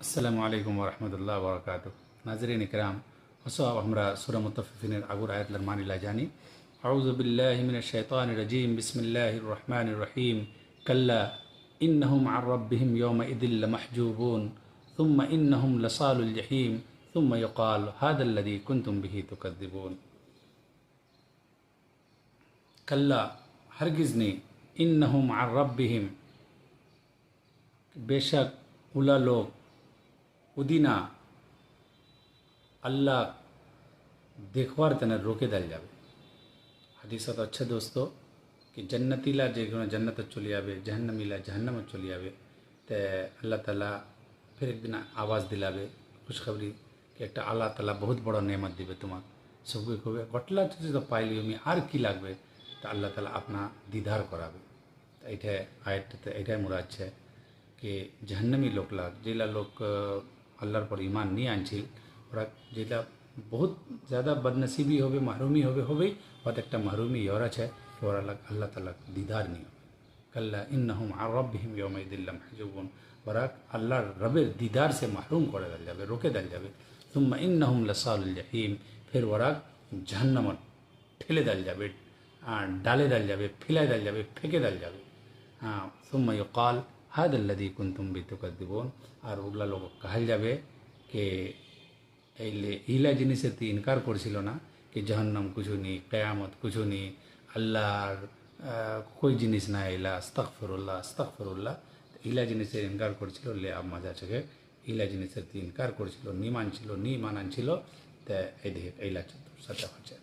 আসসালামু আলাইকুম ওরহমতুল্লাহ বরকাত। নাজরিন ইকরাম, হসো আমরা সূরা মুত্তাফিফিনের আগুর আয়াতলার মানিলা জানি। আউযু বিল্লাহি মিনাশ শাইতানির রাজিম, বিসমিল্লাহির রহমানির রহিম। কাল্লা ইন্নাহুম আন রাব্বিহিম ইয়াওমা ইযিল লামাহজুবুন সুম্মা ইন্নাহুম লাসালুল জাহিম সুম্মা ইউকাল হাদাল্লাযী কুনতুম বিহি তুকাযযিবুন। কাল্লা, হরগিজ নেই, ইন্নাহুম আন রাব্বিহিম, बेशक उला लोग उदिना अल्लाह देखवार तने रोके दल जाए। हदीस तो अच्छा दोस्तों कि जन्नतीला जे जन्नत चली जाए, जहन्नमीला जहन्नम चली जाए, तो अल्लाह ताला फिर एक दिन आवाज़ दिलावे खुशखबरी कि एक अल्लाह ताला बहुत बड़ा नेमत दिवे तुम्हें सबके खूबे घटला तो पाइली मी और कि लागबे, तो अल्लाह ताला अपना दीदार करावे। तो ये आयत तो ये मुराद है कि जहन्नमी लोकला जेला लोग अल्लाहर पर ईमान नहीं आनछिल ओरा जेला बहुत ज़्यादा बदनसीबी होबे, महरूमी होबे और एक महरूमी योरा है ओरा अल्लाह ताला दीदार नहीं होबे। कल्ला इन्नहुम अन रब्बिहिम यौमइदिन लमहजूबून, ओरा अल्लाहर रबेर दीदार से महरूम करे दल जाबे, रोके दल जाबे। सुम्मा इन्नहुम लसालुल जहीम, फिर ओरा जहन्नम ठेले दल जाबे, डाले दल जाबे, फिलाए दल जाबे, फेंके दल जाबे। हाँ, सुम्मा युकाल हादल्लज़ी कुन्तुम बिही तुकज़्ज़िबून, और उगला लोग कहल जाबे कि इला जिनिसेर ती इनकार करछिलो ना कि जहन्नम कुछु नी, क़यामत कुछु नी, अल्लाहर कोई जिनिस ना इला, अस्तगफिरुल्लाह अस्तगफिरुल्लाह, इला जिनिसेर इनकार करछिलो ले अब मजा छके। इला जिनिसेर ती इनकार करछिलो, नी मानछिलो, नी मानानछिलो, तो एई देखिए इला साचा हच्छे।